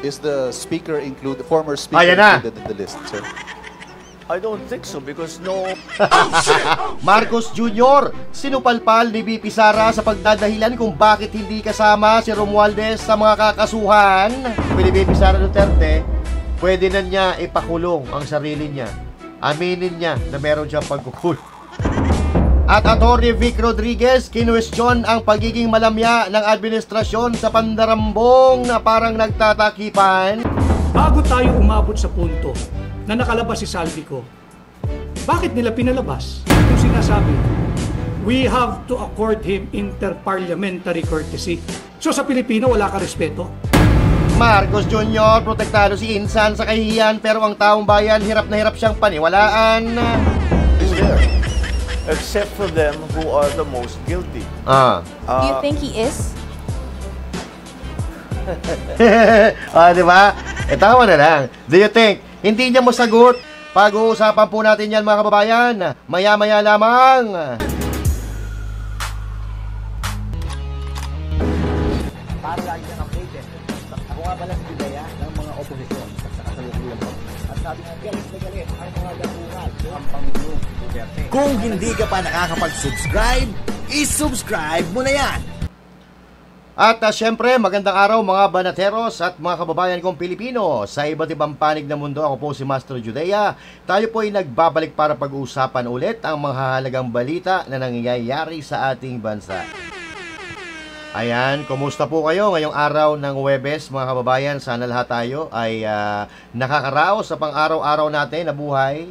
Is the speaker the former speaker Ayan na. included in the list, sir? I don't think so because no. Marcos Jr. sinupalpal ni VP Sara sa pagdadahilan kung bakit hindi kasama si Romualdez sa mga kakasuhan. Ni VP Sara Duterte, pwede na niya ipakulong ang sarili niya. Aminin niya na meron siyang pagkukulong. At Atty. Vic Rodriguez, kinwestiyon ang pagiging malamya ng administrasyon sa pandarambong na parang nagtatakipan. Bago tayo umabot sa punto na nakalabas si Saldico, bakit nila pinalabas? Yung sinasabi, we have to accord him interparliamentary courtesy. So sa Pilipino, wala ka respeto? Marcos Jr. protektado si Insan sa kahihiyan pero ang taong bayan hirap na hirap siyang paniwalaan. Is there? Except for them who are the most guilty. Do you think he is? Diba? Tawa na lang. Do you think? Hindi niya masagot. Pag-uusapan po natin yan mga kababayan. Maya-maya lamang. Para lagi kang updated. Ako nga pala si Bidaya ng mga oposisyon sa kasalukuyan po. At sabi nga, galit na galit ang mga dakungan ang Pangulong Duterte. Kung hindi ka pa nakakapag-subscribe, i-subscribe mo na yan! At syempre, magandang araw mga banateros at mga kababayan kong Pilipino. Sa iba't ibang panig ng mundo, ako po si Master Judea. Tayo po ay nagbabalik para pag-uusapan ulit ang mga hahalagang balita na nangyayari sa ating bansa. Ayan, kumusta po kayo ngayong araw ng Huwebes mga kababayan? Sana lahat tayo ay nakakaraos sa pang-araw-araw natin na buhay.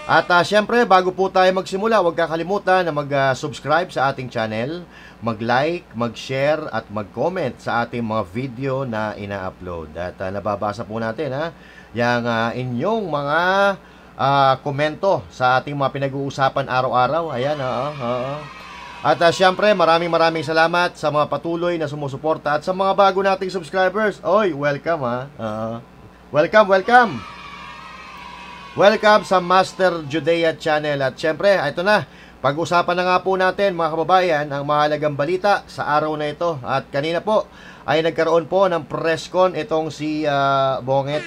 At syempre, bago po tayo magsimula, huwag kakalimutan na mag-subscribe sa ating channel, mag-like, mag-share at mag-comment sa ating mga video na ina-upload. At nababasa po natin yung inyong mga komento sa ating mga pinag-uusapan araw-araw. Ayan, At syempre, maraming salamat sa mga patuloy na sumusuporta at sa mga bago nating subscribers. Oy, welcome Welcome! Welcome sa Master Judea Channel. At syempre, ito na. Pag-usapan na nga po natin mga kababayan ang mahalagang balita sa araw na ito. At kanina po ay nagkaroon po ng press con itong si Bonget.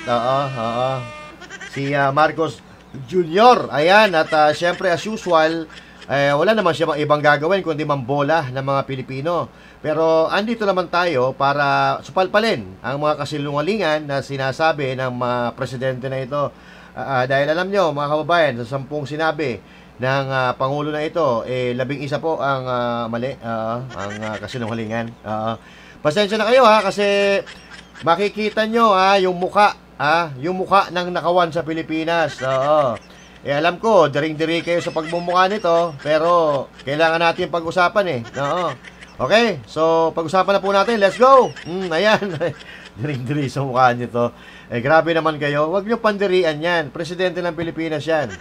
Si Marcos Jr. Ayan, at syempre as usual, wala naman siya ibang gagawin kundi mambola ng mga Pilipino. Pero andito naman tayo para supalpalin ang mga kasinungalingan na sinasabi ng mga presidente na ito. Dahil alam nyo mga kababayan, sa 10 sinabi ng Pangulo na ito, 11 po ang mali, ang kasinungalingan. Pasensya na kayo kasi makikita nyo yung muka, yung muka ng nakawan sa Pilipinas. Alam ko, diring-diri kayo sa pagmumukha nito, pero kailangan natin pag-usapan Okay, so pag-usapan na po natin, let's go! Ayan, diring-diri sa mukha nito. Grabe naman kayo, huwag nyo pandirian yan. Presidente ng Pilipinas yan.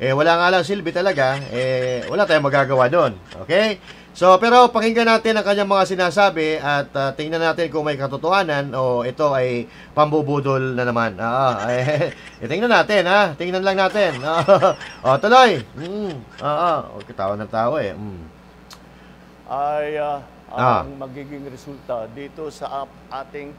Wala nga lang silbi talaga, wala tayong magagawa doon. Okay? So, pero pakinggan natin ang kanyang mga sinasabi at tingnan natin kung may katotohanan o ito ay pambubudol na naman. Tingnan natin, tingnan lang natin. Tuloy. Tawa ng tawa Ang magiging resulta dito sa ating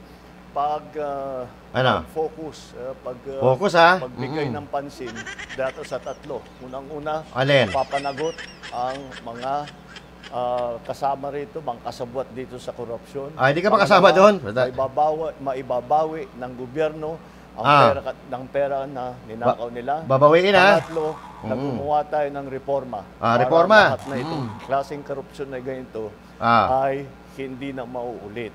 focus, pagbigay ng pansin dito sa tatlo. Unang-una, papanagot ang mga kasama rito, bang kasabwat dito sa korupsyon. Hindi ka pa kasama doon? Maibabawi ng gobyerno ang pera na ninakaw nila. Babawiin Pangatlo, gumawa tayo ng reforma. Reforma. Lahat na itong klaseng korupsyon na ganito ay hindi na mauulit.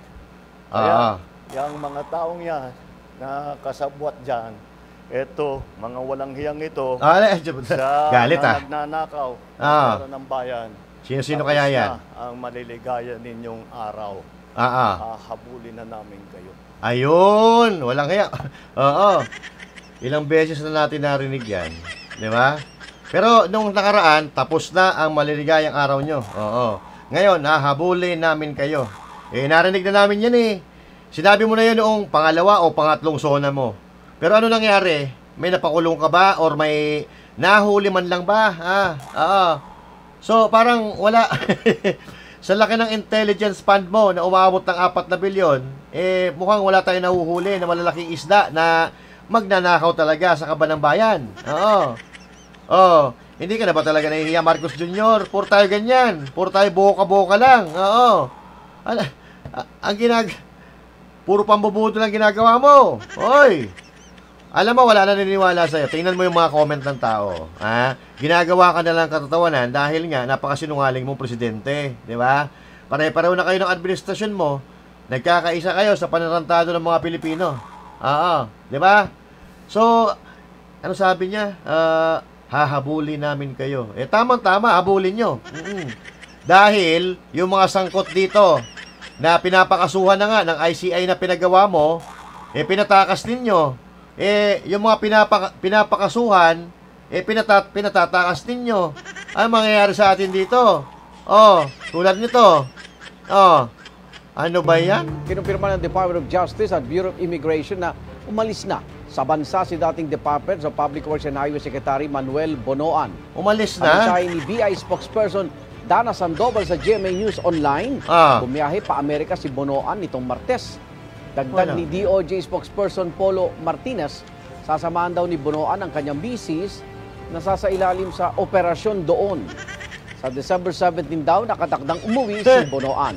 Kaya, yung mga taong yan na kasabwat dyan, eto, mga walang hiyang ito, sa galit nagnanakaw ng ng bayan. Sino kaya yan? Ang maliligaya ninyong araw. Habulin na namin kayo. Ayun, walang hiya. Ilang beses na natin narinig yan. Di ba? Pero nung nakaraan, tapos na ang maliligayang araw nyo. Ngayon, habulin namin kayo. Narinig na namin yan Sinabi mo na yun noong pangalawa o pangatlong sona mo. Pero ano nangyari? May napakulong ka ba? Or may nahuli man lang ba? So, parang wala. sa laki ng intelligence fund mo na umabot ng 4 na bilyon, mukhang wala tayong nahuhuli na malalaking isda na magnanakaw talaga sa kaban ng bayan. Oo. Hindi ka na ba talaga nahihiya, Marcos Jr.? Puro tayo ganyan. Puro tayo boka-boka lang. Oo. Puro pambubuto lang ginagawa mo. Hoy! Alam mo, wala na naniniwala sa'yo. Tingnan mo yung mga comment ng tao. Ginagawa ka na lang katatawanan dahil nga napakasinungaling mong presidente. Di ba? Pare-pareho na kayo ng administrasyon mo. Nagkakaisa kayo sa panarantado ng mga Pilipino. Di ba? So, ano sabi niya? Hahabulin namin kayo. Tamang-tama, habulin nyo. Dahil, yung mga sangkot dito, na pinapakasuhan na nga ng ICI na pinagawa mo, pinatakas ninyo. Yung mga pinapakasuhan, pinatatakas ninyo. Ano mangyayari sa atin dito? Tulad nito. Ano ba yan? Kinumpirma ng Department of Justice at Bureau of Immigration na umalis na sa bansa si dating Department of Public Works and Highway Secretary Manuel Bonoan. Umalis Ang na? mensahe ni BI spokesperson Dana Sandoval sa GMA News Online, bumiyahe pa Amerika si Bonoan nitong Martes. Dagdag ni DOJ spokesperson Polo Martinez, sasamahan daw ni Bonoan ang kanyang misis na sasailalim sa operasyon doon. Sa December 17 daw, nakatakdang umuwi si Bonoan.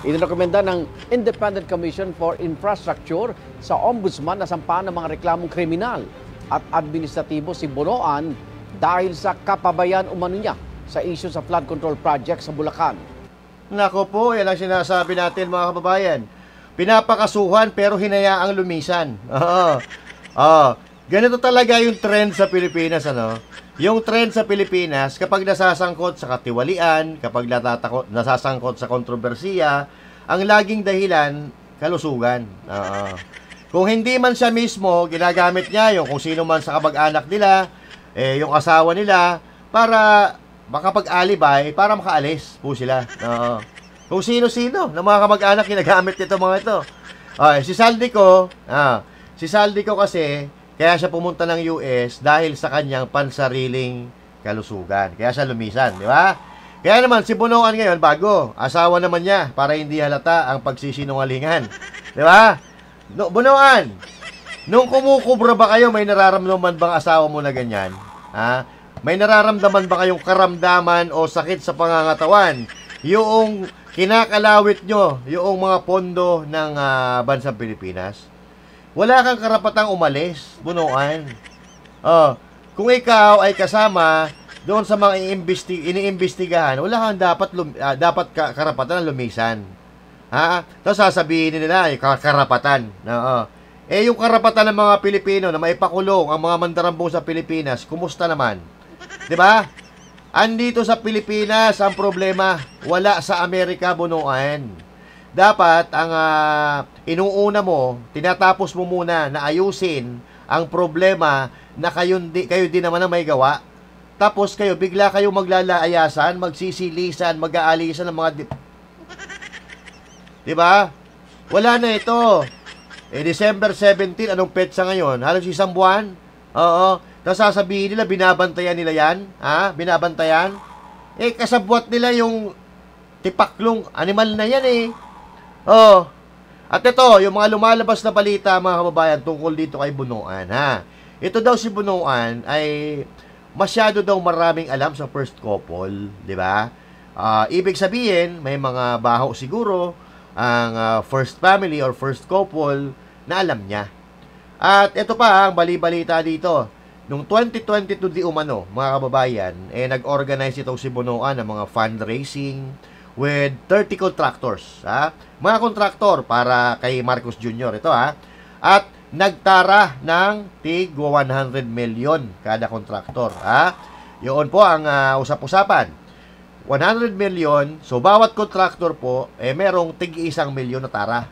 Inirekomenda ng Independent Commission for Infrastructure sa Ombudsman na sampahan ng mga reklamong kriminal at administratibo si Bonoan dahil sa kapabayan umano niya sa issue sa flood control project sa Bulacan. Nako po, yan ang sinasabi natin mga kababayan. Pinapakasuhan pero hinayaang lumisan. Ganito talaga yung trend sa Pilipinas, ano? Yung trend sa Pilipinas, kapag nasasangkot sa katiwalian, kapag nasasangkot sa kontrobersiya, ang laging dahilan, kalusugan. Kung hindi man siya mismo, ginagamit niya yung kung sino man sa kamag-anak nila, yung asawa nila, para makapag-alibay, para makaalis po sila. Kung sino-sino na mga kamag-anak ginagamit nito mga ito. Si Saldico kasi, kaya siya pumunta ng US dahil sa kanyang pansariling kalusugan. Kaya siya lumisan, di ba? Kaya naman, si Bonoan ngayon, bago. Asawa naman niya para hindi halata ang pagsisinungalingan. Di ba? Bonoan, nung kumukubra ba kayo, may nararamdaman bang asawa mo na ganyan? May nararamdaman ba kayong karamdaman o sakit sa pangangatawan? Yung kinakalawit nyo, yung mga pondo ng bansang Pilipinas? Wala kang karapatang umalis, Bonoan. Kung ikaw ay kasama doon sa mga iniimbestigahan, wala kang dapat karapatan na lumisan. Tapos sasabihin nila, karapatan. Yung karapatan ng mga Pilipino na maipakulong ang mga mandarambong sa Pilipinas, kumusta naman? 'Di ba? Andito sa Pilipinas ang problema, wala sa Amerika, Bonoan. Dapat ang inuuna mo, tinatapos mo muna na ayusin ang problema na kayo din naman ang may gawa. Tapos bigla kayo maglalaayasan, magsisilisan, mag-aalisan ng mga Di ba? Wala na ito. December 17, anong petsa ngayon? Halos isang buwan? Tapos sasabihin nila, binabantayan nila yan? Binabantayan? Kasabwat nila yung tipaklong animal na yan At ito, yung mga lumalabas na balita, mga kababayan, tungkol dito kay Bonoan, Ito daw si Bonoan ay masyado daw maraming alam sa first couple, di ba? Ibig sabihin, may mga baho siguro ang first family or first couple na alam niya. At ito pa, ang bali-balita dito. Noong 2022 di umano, mga kababayan, nag-organize itong si Bonoan ng mga fundraising with 30 contractors. Mga kontraktor para kay Marcos Jr. ito. At nagtara ng tig 100 million kada kontraktor. Yun po ang usap-usapan. 100 million, so bawat kontraktor po, merong tig 1 milyon na tara.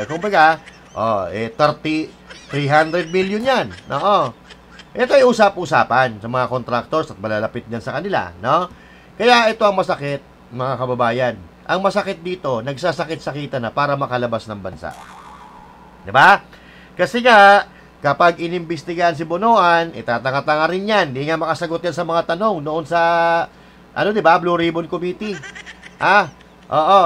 Kumbaga, 300 million yan. Ito ay usap-usapan sa mga contractors at malalapit niyan sa kanila. Kaya ito ang masakit, mga kababayan. Ang masakit dito, nagsasakit-sakitan na para makalabas ng bansa. Diba? Kasi nga, kapag inimbestigahan si Bonoan, itatanga-tanga rin yan. Hindi nga makasagot yan sa mga tanong noon sa, diba, Blue Ribbon Committee. Oo,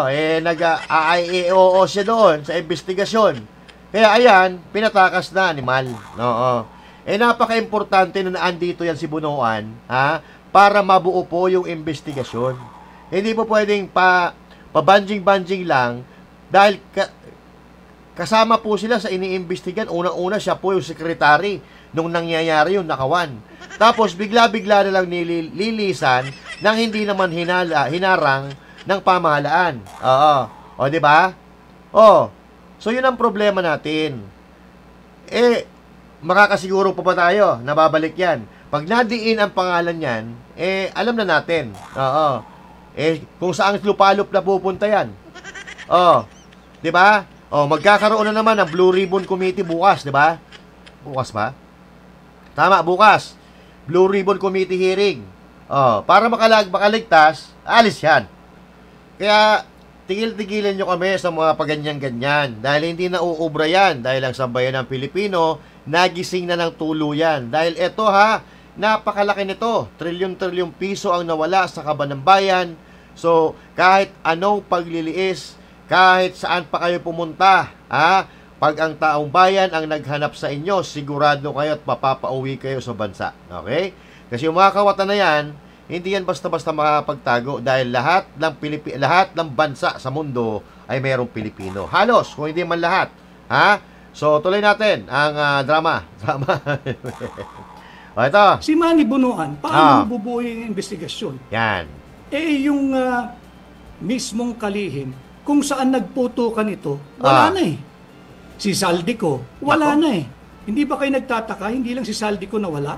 nag-IAOO siya doon sa investigasyon. Kaya ayan, pinatakas na animal. Oo. Napaka-importante na naandito yan si Bunoan, ha? Para mabuo po yung investigasyon. Hindi po pwedeng pabanjing-banjing lang dahil kasama po sila sa iniimbestigan. Unang-una siya po yung sekretary nung nangyayari yung nakawan. Tapos bigla-bigla na lang nililisan nang hindi naman hinarang ng pamahalaan. Oo. O, di ba? O. So, yun ang problema natin. Makakasiguro pa ba tayo? Nababalik yan. Pag nadiin ang pangalan yan, alam na natin. Oo. Kung saan lupalop na pupunta yan. O. Di ba? O, magkakaroon na naman ng Blue Ribbon Committee bukas, di ba? Bukas ba? Tama, bukas. Blue Ribbon Committee hearing. O, para makaligtas, alis yan. Kaya, tigil-tigilan nyo kami sa mga paganyan-ganyan. Dahil hindi na uubra yan. Dahil ang sambayan ng Pilipino, nagising na ng tuluyan. Dahil eto napakalaki nito. Trilyon-trilyon piso ang nawala sa kaban ng bayan. So, kahit anong pagliliis, kahit saan pa kayo pumunta, pag ang taong bayan ang naghanap sa inyo, sigurado kayo at mapapauwi kayo sa bansa. Okay? Kasi yung mga kawatan na yan, hindi yan basta-basta makapagtago dahil lahat ng bansa sa mundo ay mayroong Pilipino. Halos, kung hindi man lahat. So, tuloy natin ang drama. O, ito. Si Manny Bunoan, paano bubuo yung investigasyon? Yan. Yung mismong kalihim, kung saan nagputukan ito, wala na eh. Si Saldico, wala na eh. Hindi ba kayo nagtataka, hindi lang si Saldico na wala?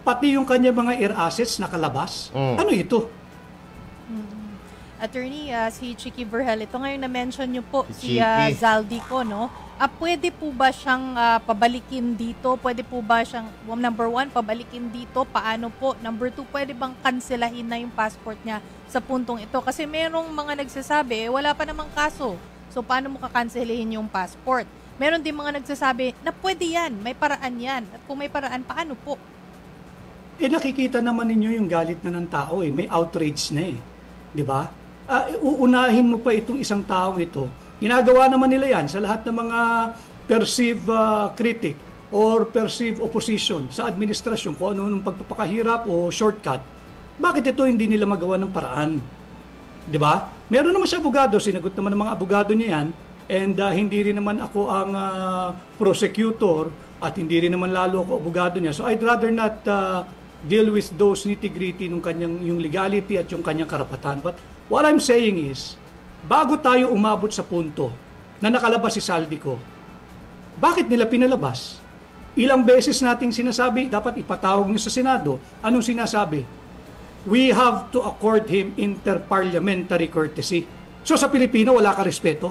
Pati yung kanya mga air assets nakalabas. Ano ito? Attorney, si Chicky Vergel, ito ngayon na-mention nyo po si Zaldico, no? Pwede po ba siyang pabalikin dito? Pwede po ba siyang, number 1, pabalikin dito? Paano po? Number 2, pwede bang kanselahin na yung passport niya sa puntong ito? Kasi merong mga nagsasabi, wala pa namang kaso. So, paano mo kakanselahin yung passport? Meron din mga nagsasabi na pwede yan, may paraan yan. At kung may paraan, paano po? Nakikita naman ninyo yung galit na ng tao eh. May outrage na eh. Di ba? Uunahin mo pa itong isang tao ito. Ginagawa naman nila yan sa lahat ng mga perceived critic or perceived opposition sa administrasyon kung ano nung pagpapakahirap o shortcut. Bakit ito hindi nila magawa ng paraan? Di ba? Meron naman siya abogado, sinagot naman ng mga abogado niya yan, and hindi rin naman ako ang prosecutor at hindi rin naman lalo ako abogado niya. So I'd rather not deal with those nitty-gritty ng kanyang yung legality at yung kanyang karapatan. But what I'm saying is, bago tayo umabot sa punto na nakalabas si Saldico, bakit nila pinalabas? Ilang beses nating sinasabi, dapat ipatawag niyo sa Senado. Anong sinasabi? We have to accord him interparliamentary courtesy. So sa Pilipino, wala ka respeto.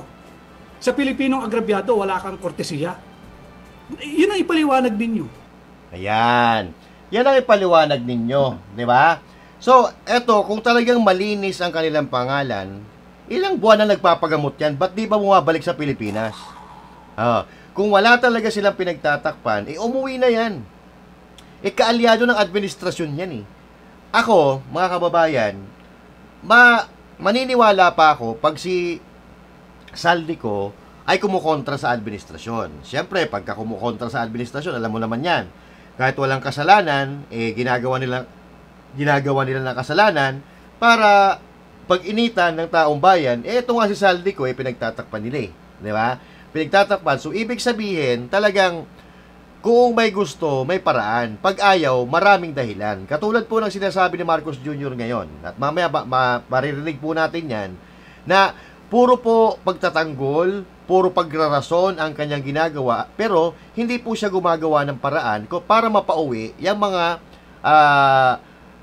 Sa Pilipinong agrabyado, wala kang kortesiya. Yun ang ipaliwanag ninyo. Ayan. Yan ang ipaliwanag ninyo, di ba? So, eto, kung talagang malinis ang kanilang pangalan, ilang buwan na nagpapagamot yan, ba't di ba bumabalik sa Pilipinas? Kung wala talaga silang pinagtatakpan, umuwi na yan. Kaalyado ng administrasyon yan eh. Ako, mga kababayan, maniniwala pa ako pag si Saldico ay kumukontra sa administrasyon. Siyempre, pagka kumukontra sa administrasyon, alam mo naman yan. Kahit walang kasalanan, ginagawa nila ng kasalanan para pag-initan ng taong bayan. Ito nga si Saldico, pinagtatakpan nila eh. Di ba? Pinagtatakpan. So, ibig sabihin, talagang kung may gusto, may paraan. Pag ayaw, maraming dahilan. Katulad po ng sinasabi ni Marcos Jr. ngayon. At mamaya, maririnig po natin yan, na puro po pagtatanggol, puro pagrarason ang kanyang ginagawa, pero hindi po siya gumagawa ng paraan para mapauwi yung mga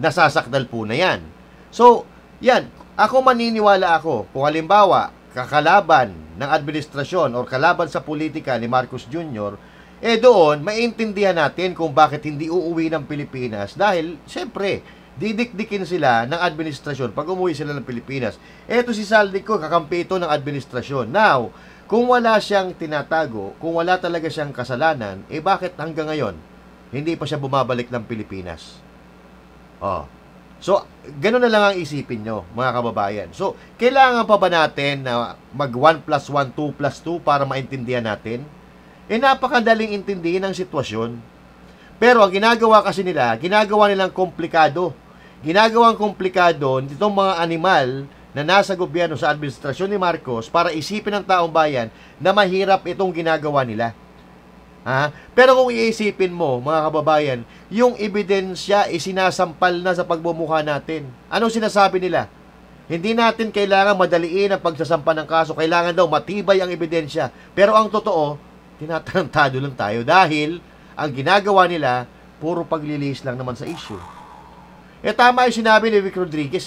nasasakdal po na yan. So, yan, ako maniniwala ako, kung halimbawa, kakalaban ng administrasyon o kalaban sa politika ni Marcos Jr., doon, maintindihan natin kung bakit hindi uuwi ng Pilipinas dahil, syempre, didikdikin sila ng administrasyon pag umuwi sila ng Pilipinas. Eto si Saldico, kakampi ito ng administrasyon. Now, kung wala siyang tinatago, kung wala talaga siyang kasalanan, bakit hanggang ngayon, hindi pa siya bumabalik ng Pilipinas? So, gano'n na lang ang isipin nyo, mga kababayan. So, kailangan pa ba natin na mag 1 plus 1, 2 plus 2 para maintindihan natin? Napakadaling intindihin ang sitwasyon. Pero ang ginagawa kasi nila, ginagawa nilang komplikado. Ginagawang komplikado nitong mga animal na nasa gobyerno sa administrasyon ni Marcos para isipin ng taong bayan na mahirap itong ginagawa nila. Pero kung iisipin mo, mga kababayan, yung ebidensya isinasampal na sa pagmumukha natin. Anong sinasabi nila? Hindi natin kailangan madaliin ang pagsasampa ng kaso. Kailangan daw matibay ang ebidensya. Pero ang totoo, tinatarantado lang tayo dahil ang ginagawa nila, puro paglilihis lang naman sa issue. Tama yung sinabi ni Vic Rodriguez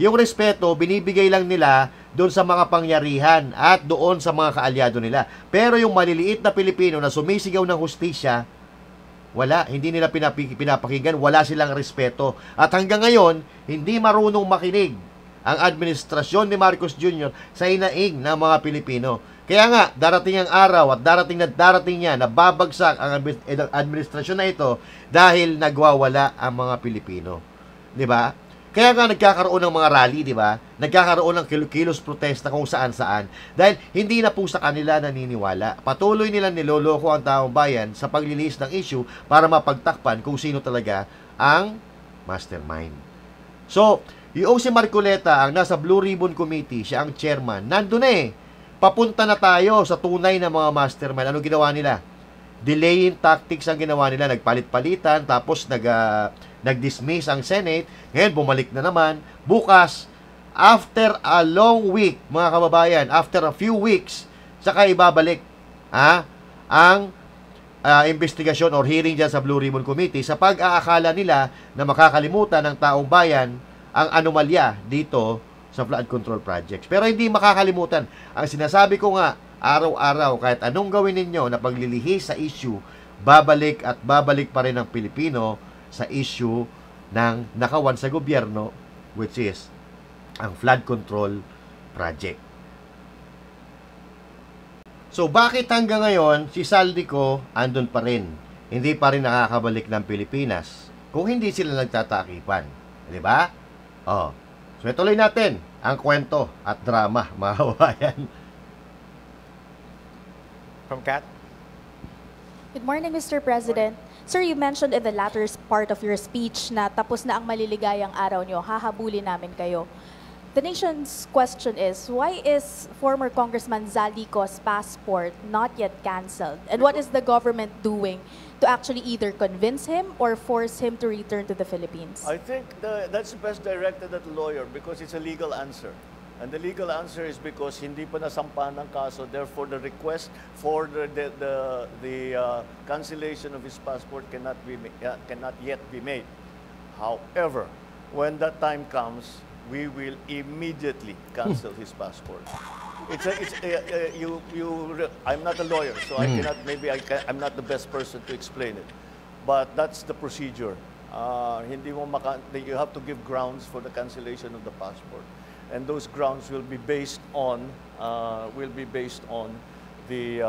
Yung respeto, binibigay lang nila doon sa mga pangyarihan at doon sa mga kaalyado nila. Pero yung maliliit na Pilipino na sumisigaw ng hustisya, wala, hindi nila pinapakinggan, wala silang respeto. At hanggang ngayon, hindi marunong makinig ang administrasyon ni Marcos Jr. sa inaing ng mga Pilipino. Kaya nga, darating ang araw at darating niya na babagsak ang administrasyon na ito dahil nagwawala ang mga Pilipino. 'Di ba? Kaya nga nagkakaroon ng mga rally, 'di ba? Nagkakaroon ng kilos protesta kung saan-saan dahil hindi na po sa kanila naniniwala. Patuloy nilang niloloko ang taong bayan sa paglilinis ng issue para mapagtakpan kung sino talaga ang mastermind. So, yung si Marcoleta ang nasa Blue Ribbon Committee, siya ang chairman. Nandun papunta na tayo sa tunay na mga mastermind. Ano ginawa nila? Delaying tactics ang ginawa nila. Nagpalit-palitan, tapos nag-dismiss ang Senate. Ngayon, bumalik na naman. Bukas, after a long week, mga kababayan, after a few weeks, saka ibabalik ang investigasyon or hearing dyan sa Blue Ribbon Committee sa pag-aakala nila na makakalimutan ng taong bayan ang anomalya dito sa flood control projects. Pero hindi makakalimutan. Ang sinasabi ko nga, araw-araw, kahit anong gawin ninyo na paglilihis sa issue, babalik at babalik pa rin ang Pilipino sa issue ng nakawan sa gobyerno, which is ang flood control project. So, bakit hanggang ngayon si Saldico andun pa rin? Hindi pa rin nakakabalik ng Pilipinas kung hindi sila nagtatakipan. Di ba? So, ituloy natin ang kwento at drama, mga kabayan. From Kat? Good morning, Mr. President. Sir, you mentioned in the latter part of your speech na tapos na ang maliligayang araw nyo, hahabulin namin kayo. The nation's question is, why is former Congressman Zaldico's passport not yet canceled? And what is the government doing to actually either convince him or force him to return to the Philippines? I think that's best directed at the lawyer because it's a legal answer. And the legal answer is because hindi pa nasampahan ng kaso, therefore the request for the cancellation of his passport cannot yet be made. However, when that time comes, we will immediately cancel his passport. I'm not a lawyer, so I cannot. I'm not the best person to explain it, but that's the procedure. You have to give grounds for the cancellation of the passport, and those grounds will be based on the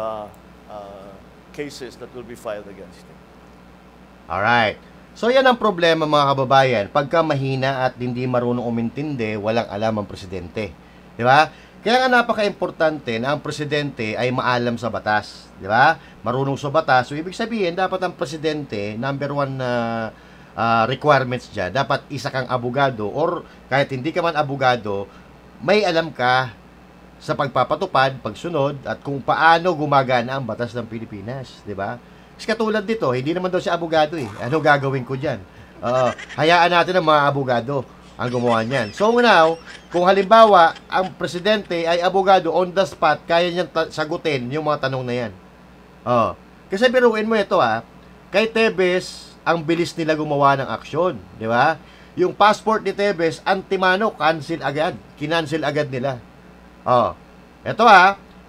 cases that will be filed against him. All right. So yan ang problema, mga kababayan. Pagka mahina at hindi marunong umintindi, walang alam ang presidente. Di ba? Kaya nga napaka-importante na ang presidente ay maalam sa batas. Di ba? Marunong sa batas. So ibig sabihin, dapat ang presidente, number one na requirements dyan, dapat isa kang abogado or kahit hindi ka man abogado, may alam ka sa pagpapatupad, pagsunod, at kung paano gumagana ang batas ng Pilipinas. Di ba? Kasi katulad dito, hindi naman daw siya abogado Ano gagawin ko dyan? Hayaan natin ang mga abogado ang gumawa niyan. So now, kung halimbawa, ang presidente ay abogado on the spot, kaya niyang sagutin yung mga tanong na yan. Kasi biruin mo ito kay Tebes, ang bilis nila gumawa ng aksyon. Di ba? Yung passport ni Tebes, antimano, cancel agad. Kinancel agad nila. Ito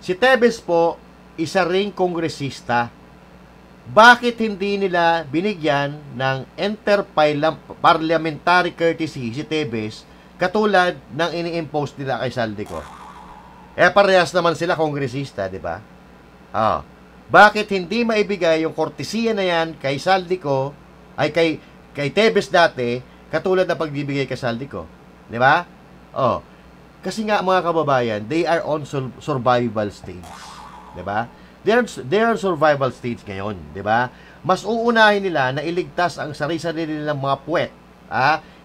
si Tebes po, isa ring kongresista. Bakit hindi nila binigyan ng interparliamentary courtesy si Tebes katulad ng ini-impose nila kay Saldico? Parehas naman sila kongresista, di ba? Bakit hindi maibigay yung kortesiya na yan kay Saldico, ay kay Tebes dati, Katulad na pagbibigay ka Saldico. Di ba? Oh. Kasi nga mga kababayan, they are on survival stage. Di ba? They are survival stage ngayon. Di ba? Mas uunahin nila na iligtas ang sarili-sarili nilang mga puwet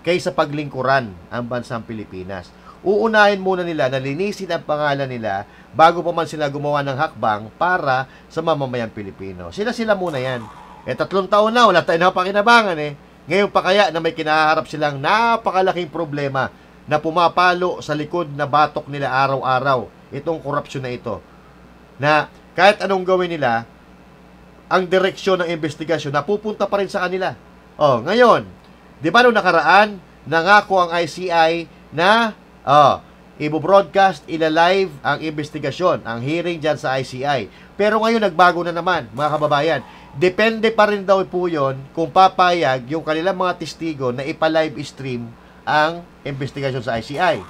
kaysa paglingkuran ang bansang Pilipinas. Uunahin muna nila na linisin ang pangalan nila bago pa man sila gumawa ng hakbang para sa mamamayang Pilipino. Sila muna yan. 3 taon na, wala tayong napakinabangan Ngayon pa kaya na may kinaharap silang napakalaking problema na pumapalo sa likod na batok nila araw-araw, itong korupsyon na ito. Na kahit anong gawin nila, ang direksyon ng investigasyon napupunta pa rin sa kanila. Ngayon, di ba nung nakaraan, nangako ang ICI na i-broadcast, ila-live ang investigasyon, ang hearing dyan sa ICI. Pero ngayon, nagbago na naman, mga kababayan. Depende pa rin daw po yun kung papayag yung kanilang mga testigo na ipa-live stream ang investigasyon sa ICI.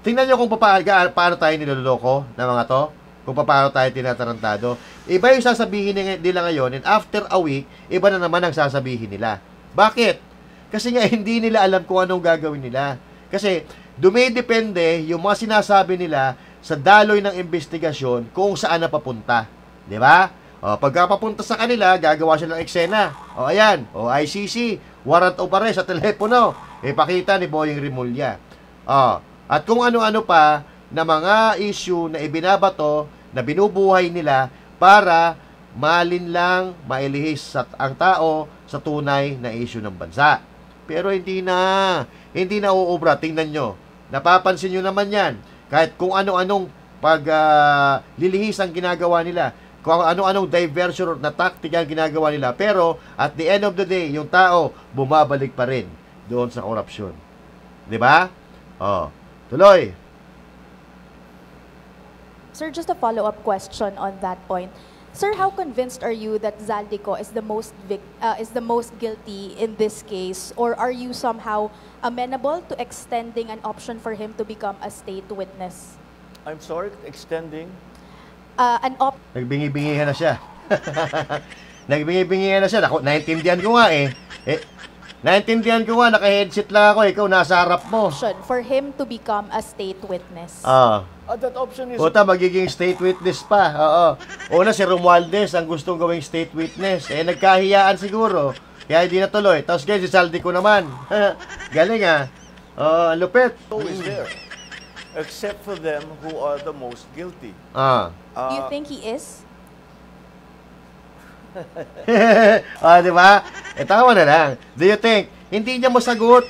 Tingnan nyo kung paano tayo niloloko ng mga to, kung paano tayo tinatarantado. Iba yung sasabihin nila ngayon, and after a week, iba na naman ang sasabihin nila. Bakit? Kasi nga hindi nila alam kung anong gagawin nila. Kasi dumidepende yung mga sinasabi nila sa daloy ng investigasyon kung saan napapunta. Di ba? Pagkapapunta sa kanila, gagawa sila ng eksena. Ayan. ICC, warrant of arrest sa telepono. Ipakita ni Boying Rimulya. At kung ano-ano pa na mga issue na ibinabato, na binubuhay nila para malinlang, mailihis ang tao sa tunay na issue ng bansa. Pero hindi na uubra. Tingnan nyo. Napapansin nyo naman yan. Kahit kung ano-anong paglilihis ang ginagawa nila, kung ano-anong diversion na tactic ang ginagawa nila, pero at the end of the day, yung tao bumabalik pa rin doon sa korupsyon. Di ba? Tuloy. Sir, just a follow-up question on that point. Sir, how convinced are you that Zaldico is the most guilty in this case, or are you somehow amenable to extending an option for him to become a state witness? I'm sorry, extending? Nagbingi-bingihan na siya. Nagbingi-bingihan na siya. Naintindihan ko nga Naintindihan ko nga, naka-headset lang ako, ikaw nasa harap mo. For him to become a state witness. That option is... Puta, magiging state witness pa. Una, si Romualdez ang gustong gawing state witness. Nagkahiyaan siguro. Kaya hindi natuloy. Tapos ngayon, si Saldico naman. Galing lupit. So is there. Except for them who are the most guilty. Do you think he is? Di ba? Tawa na lang. Do you think? Hindi niya masagot.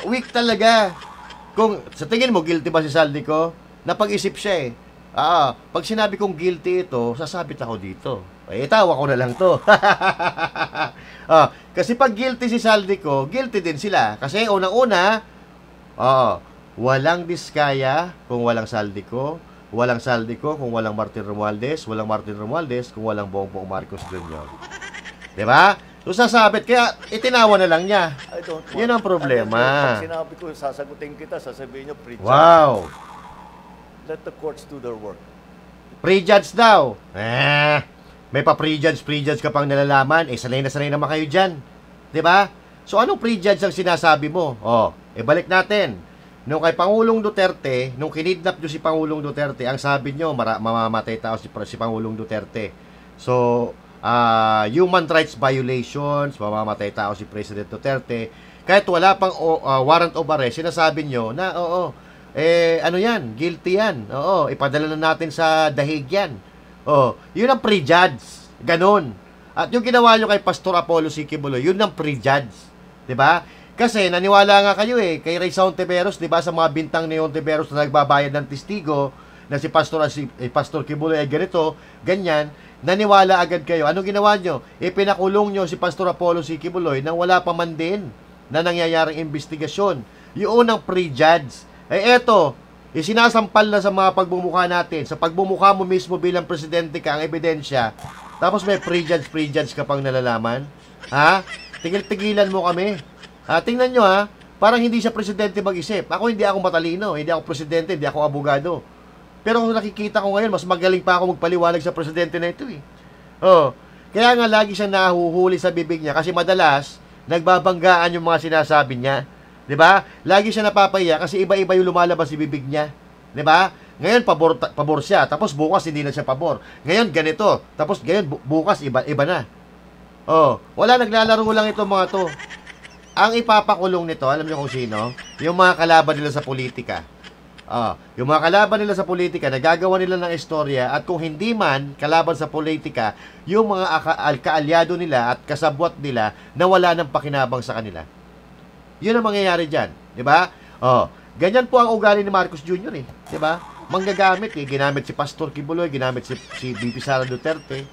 Weak talaga. Kung sa tingin mo, guilty ba si Saldico? Napag-isip siya pag sinabi kong guilty ito, sasabit ako dito. Tawa ko na lang to. Kasi pag guilty si Saldico, guilty din sila. Kasi unang-una, walang diskaya kung walang Saldico. Walang Saldico kung walang Martin Romualdez, walang Martin Romualdez kung walang Bongbong Marcos Jr. Diba? So sasabit, kaya itinawa na lang niya. Yun ang problema. Pag sinabi ko, sasagutin kita, sasabihin niyo, prejudge. Wow! Let the courts do their work. Prejudge daw. May pa-prejudge ka pang nalalaman. Sanay na naman kayo dyan. Diba? So anong prejudge ang sinasabi mo? Balik natin. Nung kay Pangulong Duterte, nung kinidnap nyo si Pangulong Duterte, ang sabi nyo, mamamatay tao si Pangulong Duterte. So, human rights violations, mamamatay tao si President Duterte. Kahit wala pang warrant of arrest, sinasabi nyo na, ano yan, guilty yan. Ipadala na natin sa dahig yan. Yun ang prejudge. Ganon. At yung ginawa nyo kay Pastor Apollo C. Quiboloy, yun ang prejudge. Diba? Kasi naniwala nga kayo kay Raysa Hontiveros, 'di ba, sa mga bintang ni Hontiveros na nagbabayad ng testigo na si Pastor Quiboloy ay ganito, ganyan, naniwala agad kayo. Ano ginawa nyo? Pinakulong nyo si Pastor Apollo C. Quiboloy nang wala pa man din na nangyayaring investigasyon. Yung unang prejudge. Eto, sinasampal na sa mga pagbumukha natin. Sa pagbumukha mo mismo bilang presidente ka, ang ebidensya, tapos may prejudge ka pang nalalaman. Tigil-tigilan mo kami. Tingnan nyo parang hindi siya presidente mag-isip. Ako hindi ako matalino, hindi ako presidente, hindi ako abogado. Pero kung nakikita ko ngayon, mas magaling pa ako magpaliwanag sa presidente na ito Kaya nga lagi siya nahuhuli sa bibig niya kasi madalas, nagbabanggaan yung mga sinasabi niya. 'Di ba? Lagi siya napapahiya kasi iba-iba yung lumalabas sa bibig niya. 'Di ba? Ngayon pabor siya, tapos bukas hindi na siya pabor. Ngayon ganito, tapos ngayon bukas iba na. Oh, wala, naglalaro lang itong mga to. Ang ipapakulong nito, alam niyo kung sino? Yung mga kalaban nila sa politika. Yung mga kalaban nila sa politika, nagagawa nila ng istorya, at kung hindi man kalaban sa politika, yung mga kaalyado nila at kasabwat nila na wala ng pakinabang sa kanila. Yun ang mangyayari dyan. Diba? Ganyan po ang ugali ni Marcos Jr. Diba? Manggagamit ginamit si Pastor Kibuloy, ginamit si BP Sara Duterte.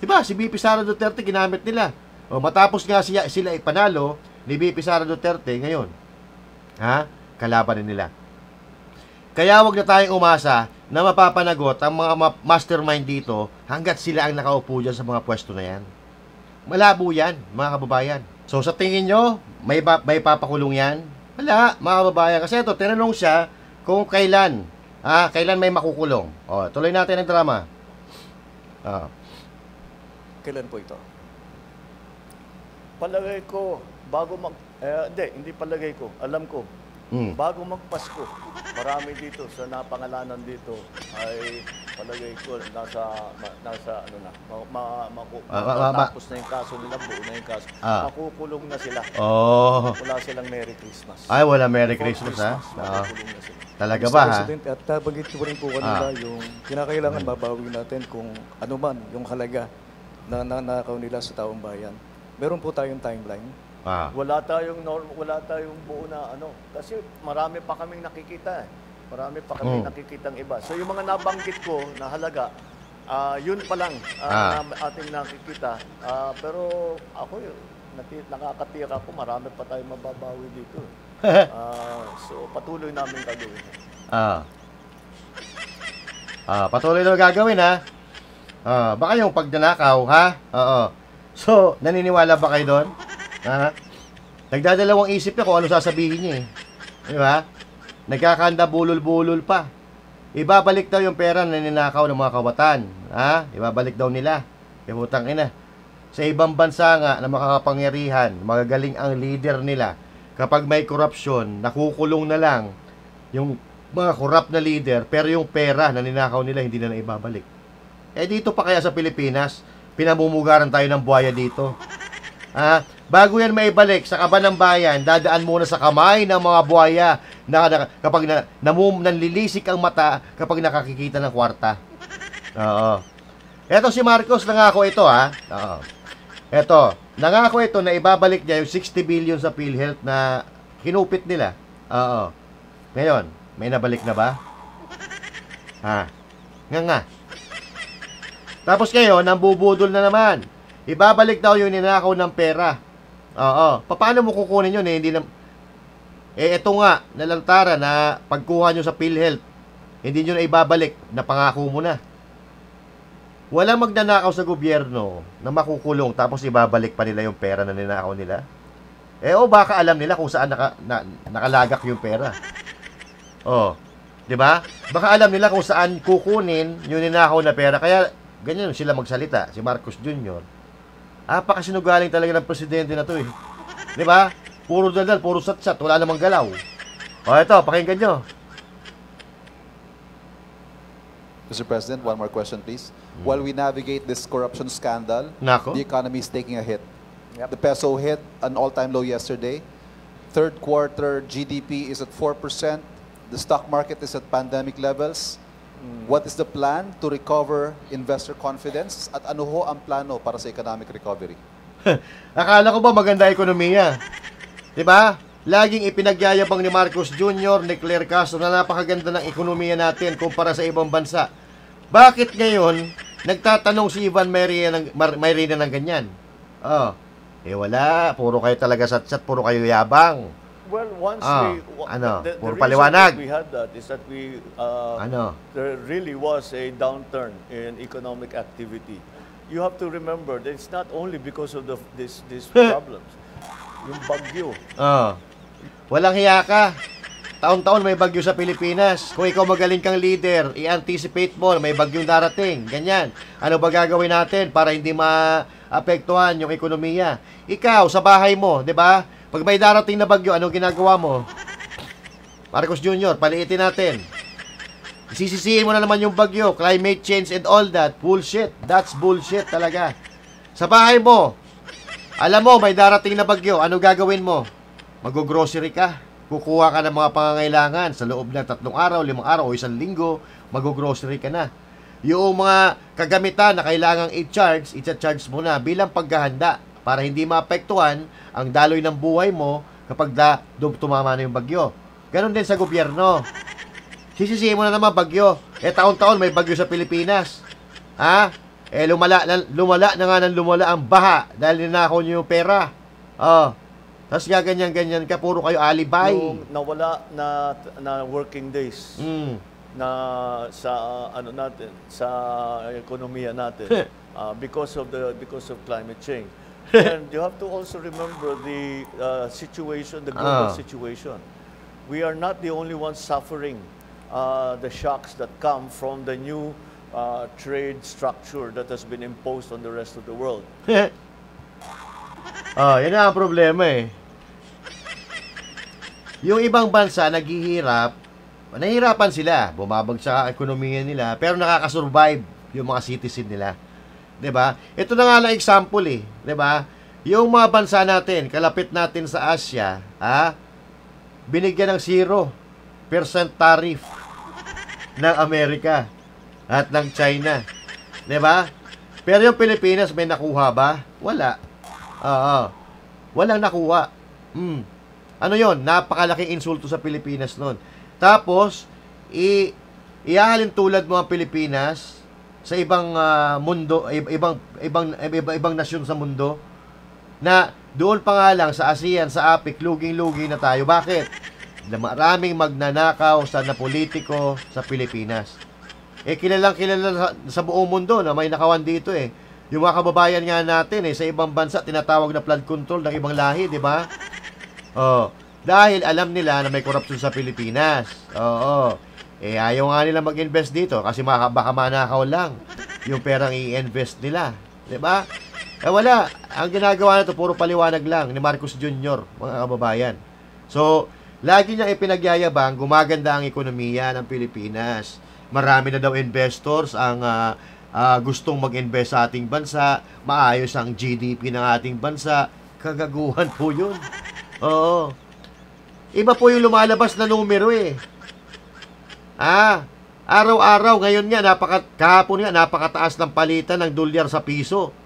Diba? Si BP Sara Duterte ginamit nila. Matapos nga sila ipanalo ni BP Sara Duterte ngayon. Kalaban nila. Kaya wag na tayong umasa na mapapanagot ang mga mastermind dito hanggat sila ang nakaupo dyan sa mga pwesto na yan. Malabo yan, mga kababayan. So sa tingin nyo, may papakulong yan? Wala, mga kababayan. Kasi ito, tinanong siya kung kailan may makukulong. Tuloy natin ang drama. Kailan po ito? Palagay ko, hindi palagay ko, alam ko, bago magpasko, marami dito sa napangalanan dito ay palagay ko nasa matapos na yung kaso nila, buo na yung kaso. Makukulong na sila. Wala silang Merry Christmas. Ay, wala Merry Christmas, ha? Makukulong na sila. Talaga ba, ha? President, at banggit ko rin po kanila yung kinakailangan babawi natin kung ano man yung halaga na nanakaw nila sa taong bayan. Meron po tayong timeline. Wala tayong buo na kasi marami pa kaming nakikita. Marami pa kaming nakikitang iba. So yung mga nabanggit ko na halaga, yun pa lang na ating nakikita. Pero ako nakakatira ko, marami pa tayong mababawi dito. So patuloy namin gagawin. Patuloy na gagawin, ha? Baka yung pagdanakaw, ha? So, naniniwala ba kayo doon? Nagdadalawang isip niya kung ano sasabihin niya, Di ba? Nagkakanda bulol-bulol pa. Ibabalik daw yung pera na ninakaw ng mga kawatan. Ibabalik daw nila. Putang ina. Sa ibang bansa nga na makakapangyarihan, magagaling ang leader nila. Kapag may korupsyon, nakukulong na lang yung mga korrupt na leader, pero yung pera na ninakaw nila hindi na ibabalik. Dito pa kaya sa Pilipinas, pinamumugaran tayo ng buhaya dito. Bago yan maibalik sa kaban ng bayan, dadaan muna sa kamay ng mga buhaya kapag nanlilisik ang mata kapag nakakikita ng kwarta. Eto si Marcos, nangako ito, Eto, nangako ito na ibabalik niya yung 60 billion sa PhilHealth na kinupit nila. Ngayon, may nabalik na ba? Nga. Tapos ngayon, nambubudol na naman. Ibabalik daw yung ninakaw ng pera. Paano mo kukunin yun? Hindi na... ito nga, nalantara na pagkuha nyo sa PhilHealth, hindi nyo na ibabalik, napangako mo na. Walang magnanakaw sa gobyerno na makukulong tapos ibabalik pa nila yung pera na ninakaw nila. Baka alam nila kung saan nakalagak yung pera. Di ba? Baka alam nila kung saan kukunin yung ninakaw na pera. Kaya ganyan sila magsalita, si Marcos Jr. Pakasinugaling talaga ng presidente na to, Di ba? Puro daldal, puro satsat, wala namang galaw. Ito, pakinggan nyo. Mr. President, one more question, please. While we navigate this corruption scandal, the economy is taking a hit. The peso hit an all-time low yesterday. Third quarter GDP is at 4%. The stock market is at pandemic levels. What is the plan to recover investor confidence? At ano ho ang plano para sa economic recovery? Akala ko ba maganda ekonomiya? Diba? Laging ipinagyayabang ni Marcos Jr., ni Claire Castro na napakaganda ng ekonomiya natin kumpara sa ibang bansa. Bakit ngayon, nagtatanong si Ivan Mayrina ng ganyan? Wala. Puro kayo talaga satsat, puro kayo yabang. Well, once puro paliwanag. We had that is that there really was a downturn in economic activity. You have to remember that it's not only because of these problems. Yung bagyo. Walang hiya ka. Taon-taon may bagyo sa Pilipinas. Kung ikaw magaling kang leader, i-anticipate mo, may bagyong darating. Ganyan. Ano ba gagawin natin para hindi apektuhan yung ekonomiya. Ikaw, sa bahay mo, di ba? Pag may darating na bagyo, anong ginagawa mo? Marcos Jr., paliitin natin. Sisisihin mo na naman yung bagyo, climate change and all that. Bullshit. That's bullshit talaga. Sa bahay mo, alam mo, may darating na bagyo, ano gagawin mo? Mag-grocery ka. Kukuha ka ng mga pangangailangan sa loob ng 3 araw, 5 araw o 1 linggo, mag-grocery ka na. Yung mga kagamitan na kailangang i-charge mo na bilang paghahanda para hindi maapektuhan ang daloy ng buhay mo kapag tumama na yung bagyo. Ganon din sa gobyerno. Sisisihin mo na naman bagyo. Taon-taon may bagyo sa Pilipinas. Ha? Lumala na nga ng lumala ang baha dahil ninakaw nyo yung pera. Tapos ganyan-ganyan ka, puro kayo alibay. Yung nawala na working days. Na sa natin, sa ekonomiya natin because of climate change. And you have to also remember the situation, the global situation. We are not the only ones suffering the shocks that come from the new trade structure that has been imposed on the rest of the world. Yan ang problema eh. Yung ibang bansa nahihirapan sila, bumabagsak ang ekonomiya nila, pero nakakasurvive yung mga citizen nila. 'Di ba? Ito na nga lang example eh, 'di ba? Yung mga bansa natin, kalapit natin sa Asia, binigyan ng 0% tariff ng Amerika at ng China. 'Di ba? Pero yung Pilipinas may nakuha ba? Wala. Walang nakuha. Ano 'yon? Napakalaking insulto sa Pilipinas noon. Tapos, ihahalin tulad mo ang Pilipinas sa ibang mundo, ibang nasyon sa mundo, na doon pa nga lang sa ASEAN, sa APEC, luging-lugi na tayo. Bakit? Maraming magnanakaw na politiko sa Pilipinas. Kilalang kilala sa buong mundo na may nakawan dito eh. Yung mga kababayan nga natin sa ibang bansa, tinatawag na flood control ng ibang lahi, di ba? Dahil alam nila na may korupsyon sa Pilipinas. Ayaw nga nila mag-invest dito kasi baka manakaw lang yung perang i-invest nila. Diba? Wala. Ang ginagawa na ito, puro paliwanag lang ni Marcos Jr., mga kababayan. So, lagi niya ipinagyayabang, gumaganda ang ekonomiya ng Pilipinas. Marami na daw investors ang gustong mag-invest sa ating bansa. Maayos ang GDP ng ating bansa. Kagaguhan po yun. Iba po yung lumalabas na numero eh. Araw-araw ngayon nga, kahapon nga, napakataas ng palitan ng dolyar sa piso.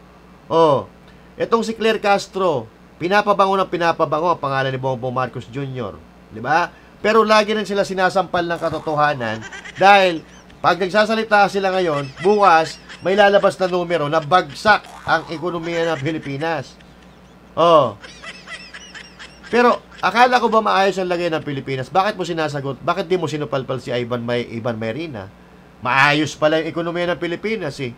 Etong si Claire Castro, pinapabango ng pinapabango ang pangalan ni Bongbong Marcos Jr. Diba? Pero lagi rin sila sinasampal ng katotohanan dahil pag nagsasalita sila ngayon, bukas, may lalabas na numero na bagsak ang ekonomiya ng Pilipinas. Pero, akala ko ba maayos ang lagay ng Pilipinas? Bakit mo sinasagot? Bakit di mo sinupalpal si Ivan Mayrina? Maayos pala yung ekonomiya ng Pilipinas eh.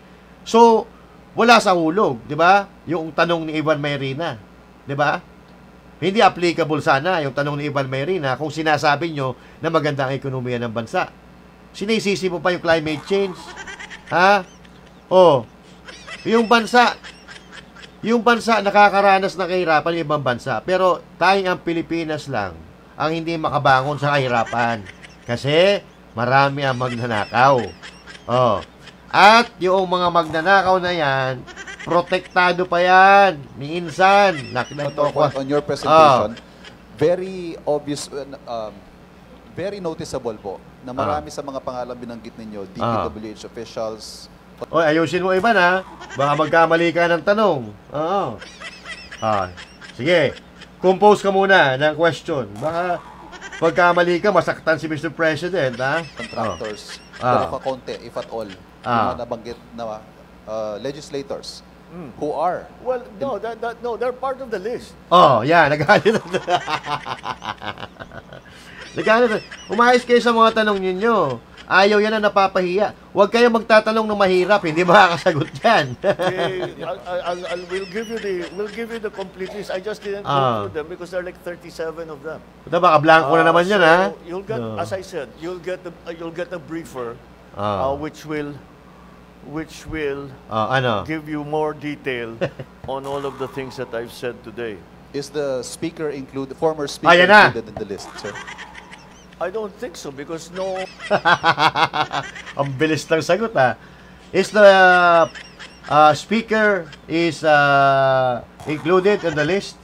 So, wala sa hulog, di ba? Yung tanong ni Ivan Mayrina, di ba? Hindi applicable sana yung tanong ni Ivan Mayrina kung sinasabi nyo na maganda ang ekonomiya ng bansa. Sinisisi mo pa yung climate change? Yung bansa nakakaranas ng kahirapan ng ibang bansa. Pero tayong ang Pilipinas lang ang hindi makabangon sa kahirapan. Kasi marami ang magnanakaw. At yung mga magnanakaw na yan, protektado pa yan ni Insan. On your presentation, very obvious, very noticeable po na marami sa mga pangalan binanggit ninyo, DPWH officials. Ayusin mo iba na. Baka magkamali ka ng tanong. Sige. Compose ka muna ng question. Baka pagkamali ka, masaktan si Mr. President, Contractors. Pero kakonti, if at all. Yung mga nabanggit na legislators who are. Well, no, they're part of the list. Nagalit. Umayos kayo sa mga tanong ninyo. Ayaw yan na napapahiya. Huwag kayong magtatanong ng mahirap, hindi makakasagot yan. We'll give you the complete list. I just didn't go through them because there are like 37 of them. Baka blanco na naman yan, ha? You'll get, as I said, you'll get a briefer which will which will give you more detail on all of the things that I've said today. Is the speaker the former speaker included in the list, sir? I don't think so because no... Ang bilis ng sagot, ha? Is the speaker is included in the list?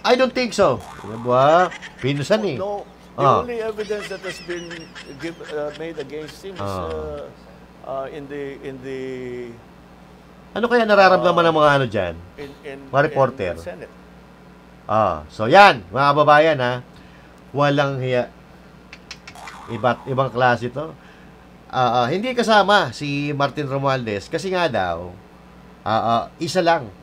I don't think so. Diba? Pinsan eh. No, the only evidence that has been made against him is in the... Ano kaya nararamdaman ng mga ano dyan? Mga reporter? In the Senate. So yan, mga kababayan, ha? Walang hiya. Ibang klase ito. Hindi kasama si Martin Romualdez kasi nga daw, isa lang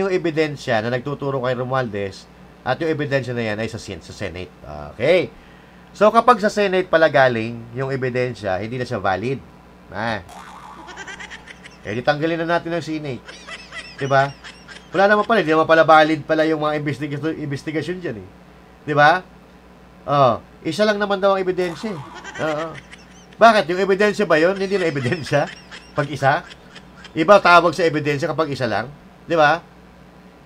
yung ebidensya na nagtuturo kay Romualdez at yung ebidensya na yan ay sa Senate. Okay. So kapag sa Senate pala galing yung ebidensya, hindi na siya valid. Di tanggalin na natin ng Senate. Diba? Wala naman pala, hindi naman pala valid pala yung mga investigasyon dyan eh. Diba? Isa lang naman daw ang ebidensya eh. Bakit? Yung ebidensya ba yun? Hindi na ebidensya? Pag isa? Iba tawag sa ebidensya kapag isa lang? Diba?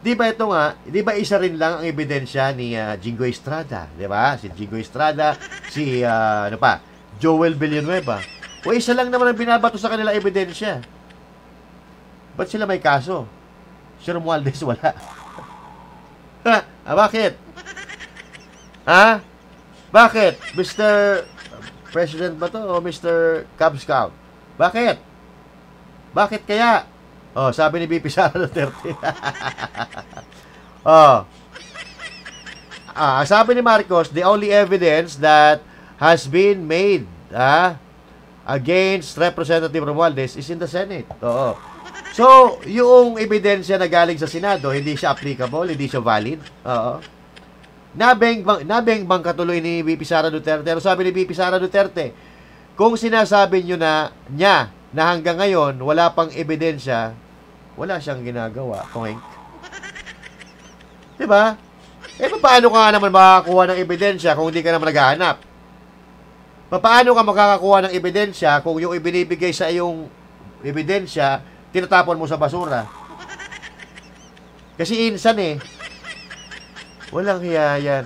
Diba ito nga, diba isa rin lang ang ebidensya ni Jingo Estrada? Diba? Si Jingo Estrada, si Joel Villanueva. O isa lang naman ang binabato sa kanila ebidensya. Ba't sila may kaso? Si Romualdez wala. Bakit? Bakit? Mr. President ba to o Mr. Cub Scout? Bakit? Bakit kaya? Sabi ni BP Sara Duterte. Sabi ni Marcos, the only evidence that has been made against Representative Romualdez is in the Senate. So, yung ebidensya na galing sa Senado, hindi siya applicable, hindi siya valid. Nabeng katuloy ni BP Sara Duterte. Pero sabi ni BP Sara Duterte, kung sinasabi nyo na hanggang ngayon, wala pang ebidensya, wala siyang ginagawa. Diba? Paano ka naman makakakuha ng ebidensya kung hindi ka naman naghahanap? Paano ka makakakuha ng ebidensya kung yung ibinibigay sa iyong ebidensya, tinatapon mo sa basura? Kasi insan eh. Walang hiya yan.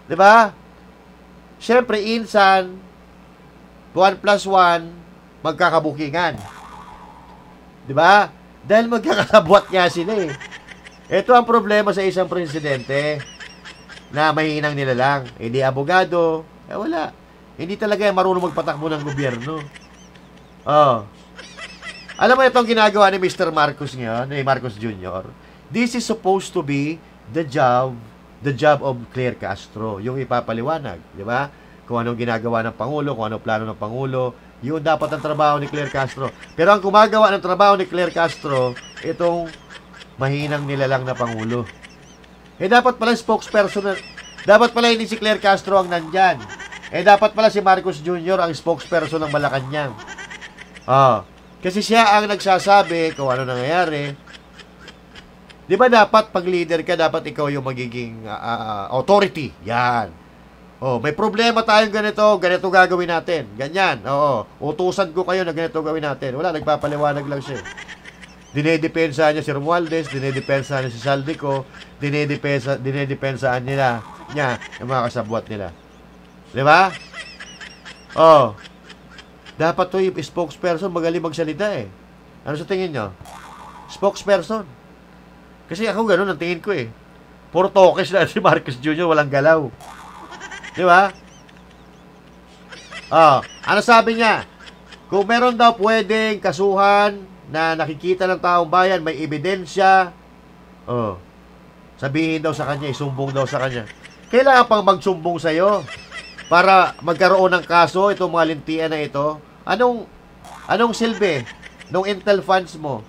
Diba? Siyempre, insan, 1 plus 1, magkakabukingan. Diba? Dahil magkakasabwat nga sila eh. Ito ang problema sa isang presidente na mahinang nila lang. Hindi abogado. Wala. Hindi talaga marunong magpatakbo ng gobyerno. Alam mo itong ginagawa ni Mr. Marcos ngayon, ni Marcos Jr., this is supposed to be the job of Claire Castro, yung ipapaliwanag, di ba? Kung anong ginagawa ng Pangulo, kung anong plano ng Pangulo, yun dapat ang trabaho ni Claire Castro. Pero ang gumagawa ng trabaho ni Claire Castro, itong mahinang nilalang na Pangulo. Dapat pala spokesperson, dapat pala hindi si Claire Castro ang nandyan. Dapat pala si Marcos Jr. ang spokesperson ng Malacanang. Kasi siya ang nagsasabi kung ano nangyayari. Di ba dapat pag leader ka, dapat ikaw yung magiging authority. Yan. May problema tayong ganito gagawin natin. Ganyan. Utusan ko kayo na ganito gawin natin. Wala, nagpapaliwanag lang siya. Dinedepensahan niya si Romualdez, dinedepensahan niya si Saldico, dinedepensahan niya yung mga kasabwat nila. Di ba? Dapat to yung spokesperson magaling magsalita eh. Ano sa tingin nyo? Spokesperson. Kasi ako ganun ang tingin ko eh. Puro tokes na si Marcos Jr. walang galaw. Di ba? Ano sabi niya? Kung meron daw pwedeng kasuhan na nakikita ng taong bayan, may ebidensya, sabihin daw sa kanya, isumbong daw sa kanya. Kailangan pang magsumbong sa'yo para magkaroon ng kaso itong mga lintian na ito. Anong silbi nung Intel funds mo?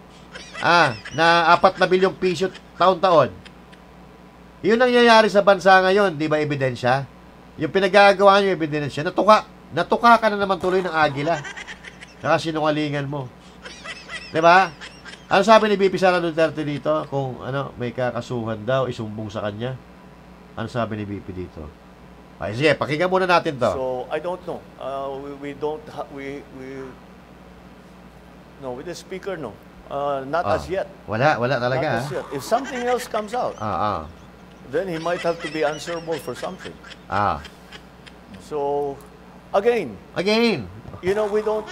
Na 4 na bilyong piso taon-taon. Yun ang nangyayari sa bansa ngayon, di ba ebidensya? Yung pinagagawa nyo ebidensya, natuka ka na naman tuloy ng agila. Saka sinungalingan mo. Di ba? Ano sabi ni BP Sara Duterte dito? Kung may kakasuhan daw, isumbong sa kanya. Ano sabi ni BP dito? Ay, sige, pakinggan muna natin to. So, I don't know. We don't, no, with the speaker, no. Not as yet. Wala talaga. Not as yet. If something else comes out, then he might have to be answerable for something. So, again, you know, we don't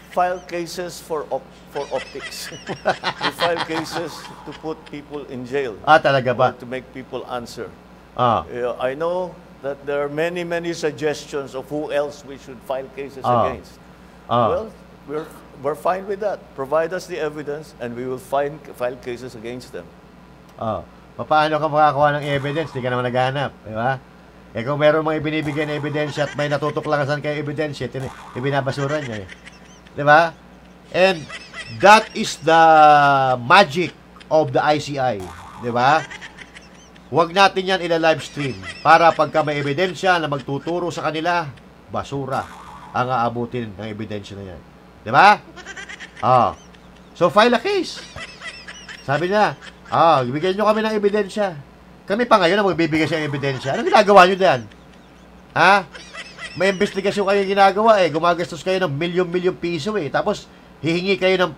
file cases for optics. We file cases to put people in jail. Talaga ba? To make people answer. I know that there are many suggestions of who else we should file cases against. Well, we're fine with that. Provide us the evidence and we will file cases against them. Paano ka makakuha ng evidence? Di ka naman naghahanap. Di ba? Kung meron mga ibinibigay na ebidensya at may natutuklasan kayo ebidensya, ibinabasura niya. Di ba? And that is the magic of the ICI. Di ba? Huwag natin yan ila-live stream para pagka may ebidensya na magtuturo sa kanila, basura ang aabutin ng ebidensya na yan. Di ba? So, file a case. Sabi niya, bigyan nyo kami ng ebidensya. Kami pa ngayon na magbibigay sa ebidensya. Ano ginagawa nyo diyan? May investigasyon kayo ginagawa Gumagastos kayo ng milyon-milyon piso Tapos, hihingi kayo ng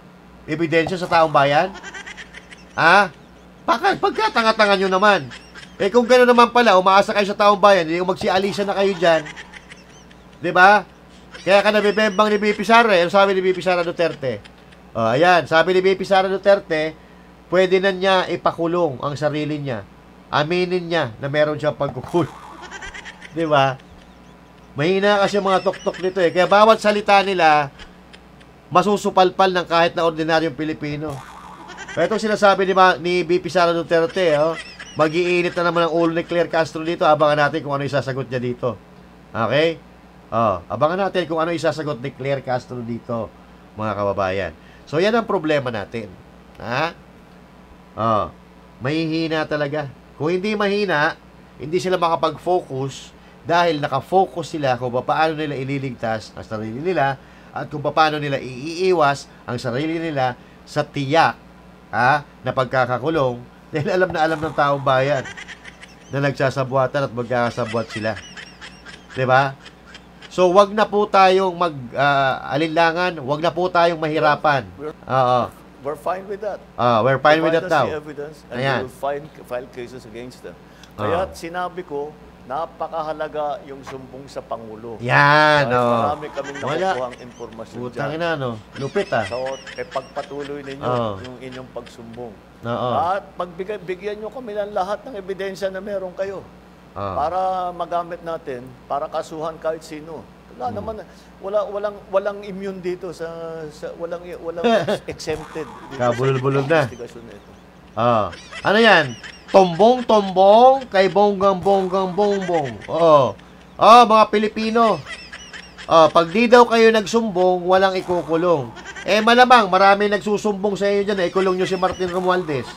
ebidensya sa taong bayan? Pagkatanga-tanga nyo naman. Kung gano'n naman pala, umaasa kayo sa taong bayan, hindi magsialisa na kayo dyan. Diba? Kaya ka nabibembang ni BP Sara. Ano sabi ni BP Sara Duterte? Ayan, sabi ni BP Sara Duterte, pwede na niya ipakulong ang sarili niya. Aminin niya na meron siyang pagkukulong. Diba? Mahina kasi mga tok-tok nito Kaya bawat salita nila, masusupalpal ng kahit na ordinaryong Pilipino. Kaya itong sinasabi ni BP Sara Duterte, mag-iinit na naman ang ulo ni Claire Castro dito. Abangan natin kung ano isasagot niya dito. Okay? Abangan natin kung ano isasagot ni Claire Castro dito, mga kababayan. So, yan ang problema natin. Mahihina talaga. Kung hindi mahina, hindi sila makapag-focus dahil nakafocus sila kung paano nila ililigtas ang sarili nila at kung paano nila iiwas ang sarili nila sa tiyak na pagkakakulong dahil alam na alam ng taong bayan na nagsasabuatan at magkakasabwat sila. Diba? So, wag na po tayong alinlangan, wag na po tayong mahirapan. We're fine with that. We're fine with that now. Provide us the evidence and we will file cases against them. Kaya sinabi ko, napakahalaga yung sumbong sa Pangulo. Yan, marami kaming nakukuhang informasyon dyan. Lupit So, pagpatuloy ninyo yung inyong pagsumbong. At bigyan nyo kami ng lahat ng ebidensya na meron kayo. Para magamit natin, para kasuhan kahit sino. Naman, walang immune dito walang exempted dito. Kabulol-bulol na. Ano yan? Tombong-tombong kay bonggang-bonggang-bongbong. Mga Pilipino. Pag di daw kayo nagsumbong, walang ikukulong. Malamang, marami nagsusumbong sa inyo dyan, ikulong nyo si Martin Romualdez.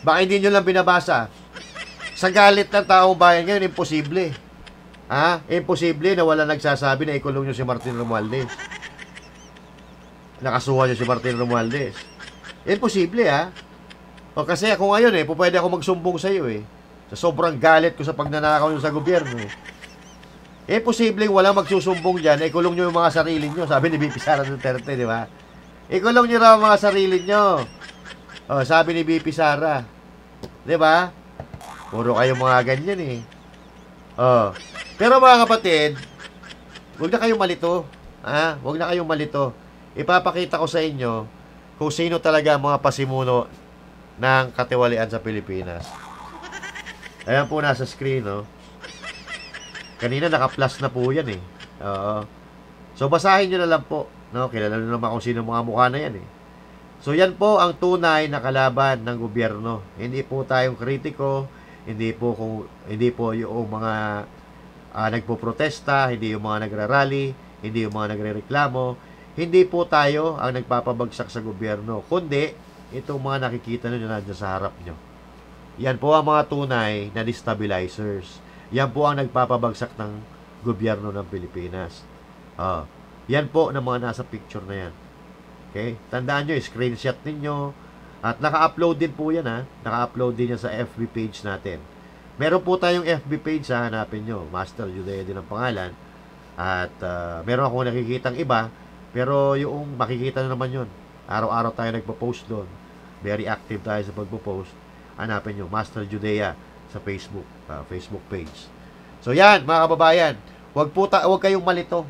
Baka hindi nyo lang binabasa. Sa galit ng taong bayan ngayon, imposible. Imposible na wala nagsasabi na ikulong nyo si Martin Romualdez. Nakasuhan nyo si Martin Romualdez. Imposible, kasi ako ngayon, pwede ako magsumbong sa iyo, Sa sobrang galit ko sa pagnanakaw nyo sa gobyerno, Imposibleng walang magsusumbong dyan, ikulong nyo yung mga sarili nyo. Sabi ni BP Sara Duterte, di ba? Ikulong nyo raw mga sarili nyo. Sabi ni BP Sara. Di ba? Puro kayo mga ganyan, Pero mga kapatid, huwag na kayong malito. Huwag na kayong malito. Ipapakita ko sa inyo kung sino talaga mga pasimuno ng katiwalian sa Pilipinas. Ayan po nasa screen, Kanina naka-plus na po yan, So basahin nyo na lang po, Kilala nyo naman kung sino mga mukha na yan, So yan po ang tunay na kalaban ng gobyerno. Hindi po tayong kritiko, hindi po yung mga nagpo-protesta, hindi yung mga nagrarally, hindi yung mga nagrereklamo, hindi po tayo ang nagpapabagsak sa gobyerno, kundi itong mga nakikita nyo nandiyan sa harap nyo. Yan po ang mga tunay na destabilizers. Yan po ang nagpapabagsak ng gobyerno ng Pilipinas. Yan po ng mga nasa picture na yan. Okay? Tandaan nyo, screenshot ninyo. At naka-upload din po yan, Naka-upload din yan sa FB page natin. Meron po tayong FB page, hanapin nyo. Master Judea din ang pangalan. At meron akong nakikitang iba, pero yung makikita na naman yun. Araw-araw tayo nagpo-post doon. Very active tayo sa pagpo-post. Hanapin nyo, Master Judea sa Facebook, Facebook page. So yan, mga kababayan, wag kayong malito.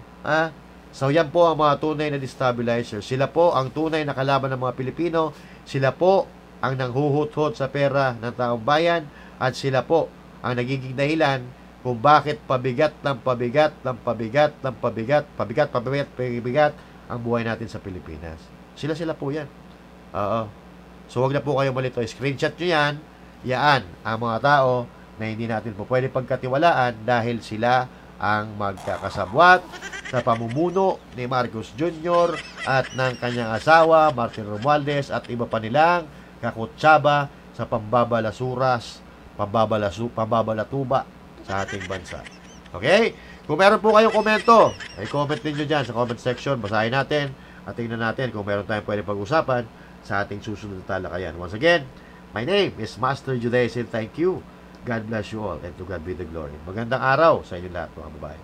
So yan po ang mga tunay na destabilizer. Sila po ang tunay na kalaban ng mga Pilipino. Sila po ang nanghuhut-hut sa pera ng taong bayan. At sila po ang nagiging dahilan kung bakit pabigat ang buhay natin sa Pilipinas. Sila po yan. So wag na po kayong malito. Screenshot nyo yan. Yaan ang mga tao na hindi natin po pwede pagkatiwalaan dahil sila ang magkakasabwat sa pamumuno ni Marcos Jr. at ng kanyang asawa, Martin Romualdez, at iba pa nilang kakutsaba sa pambabalasuras, pambabalatuba sa ating bansa. Okay? Kung meron po kayong komento, ay comment ninyo dyan sa comment section. Basahin natin at tingnan natin kung meron tayong pwede pag-usapan sa ating susunod na talakayan. Once again, my name is Master Judea. Thank you. God bless you all and to God be the glory. Magandang araw sa inyo lahat, mga babae.